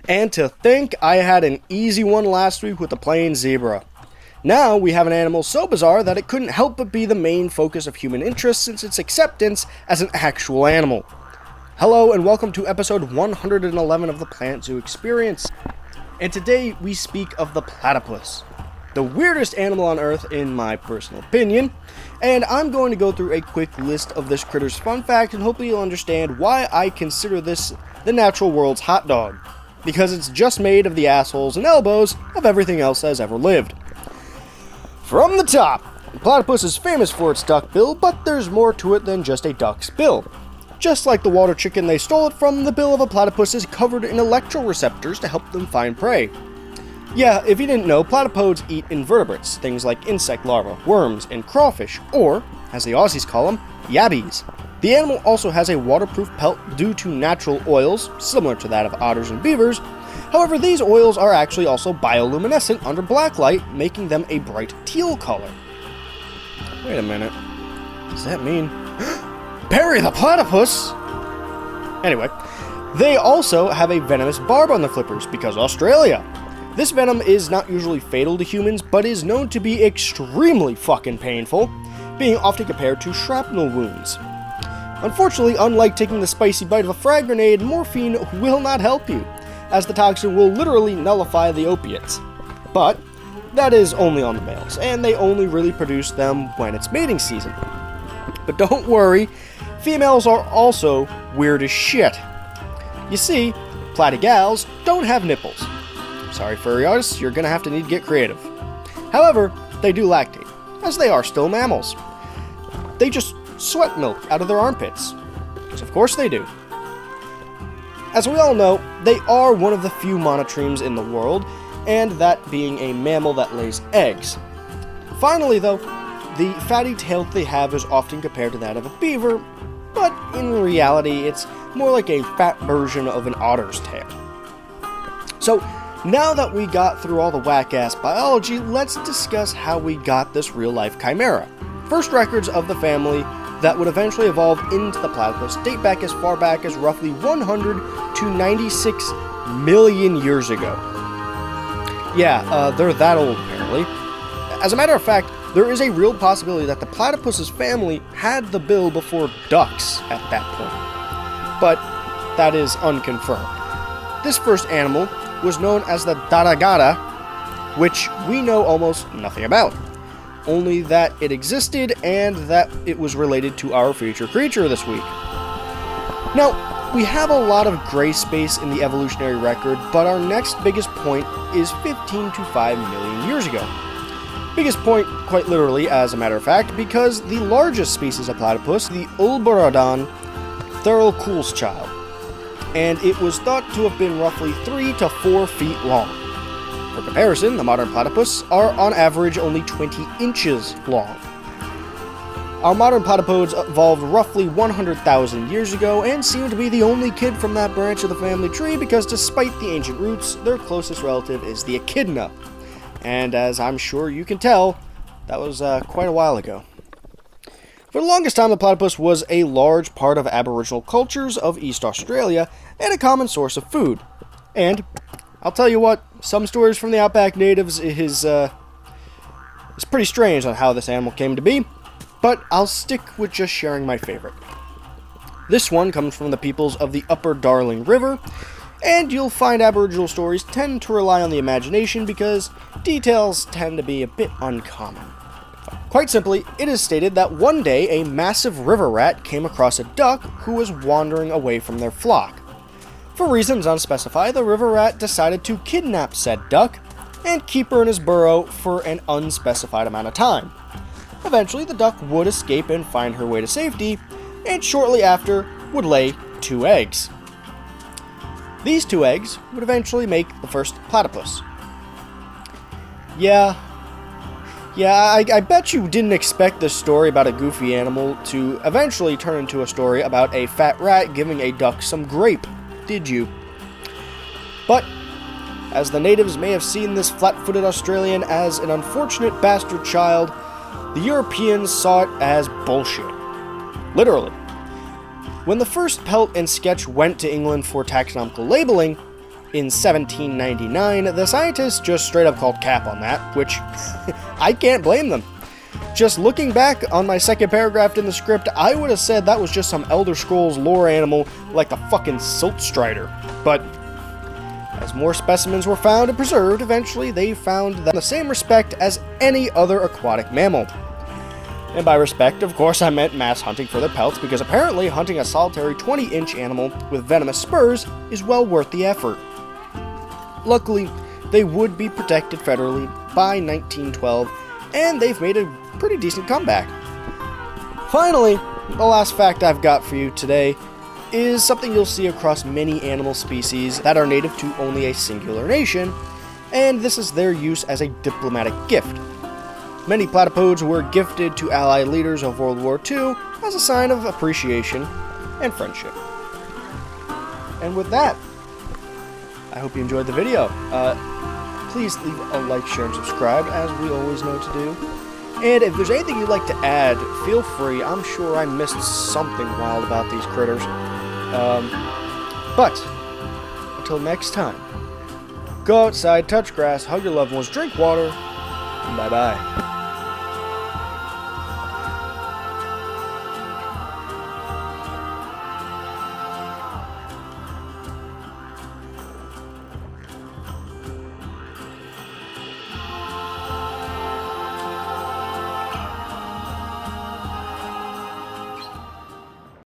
And to think I had an easy one last week with the plain zebra. Now we have an animal so bizarre that it couldn't help but be the main focus of human interest since its acceptance as an actual animal. Hello and welcome to episode 111 of the Plant Zoo Experience. And today we speak of the platypus, the weirdest animal on Earth in my personal opinion, and I'm going to go through a quick list of this critter's fun fact and hopefully you'll understand why I consider this the natural world's hot dog, because it's just made of the assholes and elbows of everything else that has ever lived. From the top, the platypus is famous for its duck bill, but there's more to it than just a duck's bill. Just like the water chicken they stole it from, the bill of a platypus is covered in electroreceptors to help them find prey. Yeah, if you didn't know, platypodes eat invertebrates, things like insect larvae, worms, and crawfish, or, as the Aussies call them, yabbies. The animal also has a waterproof pelt due to natural oils, similar to that of otters and beavers. However, these oils are actually also bioluminescent under black light, making them a bright teal color. Wait a minute. Does that mean Perry the platypus? Anyway, they also have a venomous barb on their flippers because Australia. This venom is not usually fatal to humans, but is known to be extremely fucking painful, being often compared to shrapnel wounds. Unfortunately, unlike taking the spicy bite of a frag grenade, morphine will not help you, as the toxin will literally nullify the opiates. But that is only on the males, and they only really produce them when it's mating season. But don't worry, females are also weird as shit. You see, platygals don't have nipples. Sorry, furry artists, you're gonna have to need to get creative. However, they do lactate, as they are still mammals. They just sweat milk out of their armpits, because of course they do. As we all know, they are one of the few monotremes in the world, and that being a mammal that lays eggs. Finally though, the fatty tail they have is often compared to that of a beaver, but in reality it's more like a fat version of an otter's tail. So, now that we got through all the whack-ass biology, let's discuss how we got this real-life chimera. First records of the family that would eventually evolve into the platypus date back as far back as roughly 100 to 96 million years ago. Yeah, they're that old apparently. As a matter of fact, there is a real possibility that the platypus's family had the bill before ducks at that point. But that is unconfirmed. This first animal was known as the daragada, which we know almost nothing about. Only that it existed and that it was related to our feature creature this week. Now, we have a lot of gray space in the evolutionary record, but our next biggest point is 15 to 5 million years ago. Biggest point, quite literally, as a matter of fact, because the largest species of platypus, the Ulborodon thurlcoolschild, and it was thought to have been roughly 3 to 4 feet long. For comparison, the modern platypus are on average only 20 inches long. Our modern platypodes evolved roughly 100,000 years ago and seem to be the only kid from that branch of the family tree because despite the ancient roots, their closest relative is the echidna. And as I'm sure you can tell, that was quite a while ago. For the longest time, the platypus was a large part of Aboriginal cultures of East Australia and a common source of food. And I'll tell you what, some stories from the Outback natives is pretty strange on how this animal came to be, but I'll stick with just sharing my favorite. This one comes from the peoples of the Upper Darling River, and you'll find Aboriginal stories tend to rely on the imagination because details tend to be a bit uncommon. Quite simply, it is stated that one day a massive river rat came across a duck who was wandering away from their flock. For reasons unspecified, the river rat decided to kidnap said duck and keep her in his burrow for an unspecified amount of time. Eventually, the duck would escape and find her way to safety, and shortly after would lay 2 eggs. These 2 eggs would eventually make the first platypus. Yeah, I bet you didn't expect this story about a goofy animal to eventually turn into a story about a fat rat giving a duck some grape, did you? But, as the natives may have seen this flat-footed Australian as an unfortunate bastard child, the Europeans saw it as bullshit. Literally. When the first pelt and sketch went to England for taxonomical labeling, In 1799, the scientists just straight up called cap on that, which I can't blame them. Just looking back on my second paragraph in the script, I would have said that was just some Elder Scrolls lore animal like the fucking Silt Strider. But as more specimens were found and preserved, eventually they found them in the same respect as any other aquatic mammal. And by respect, of course, I meant mass hunting for their pelts, because apparently hunting a solitary 20-inch animal with venomous spurs is well worth the effort. Luckily, they would be protected federally by 1912, and they've made a pretty decent comeback. Finally, the last fact I've got for you today is something you'll see across many animal species that are native to only a singular nation, and this is their use as a diplomatic gift. Many platypodes were gifted to Allied leaders of World War II as a sign of appreciation and friendship. And with that, I hope you enjoyed the video. Please leave a like, share, and subscribe, as we always know to do. And if there's anything you'd like to add, feel free. I'm sure I missed something wild about these critters. But until next time, go outside, touch grass, hug your loved ones, drink water, and bye-bye.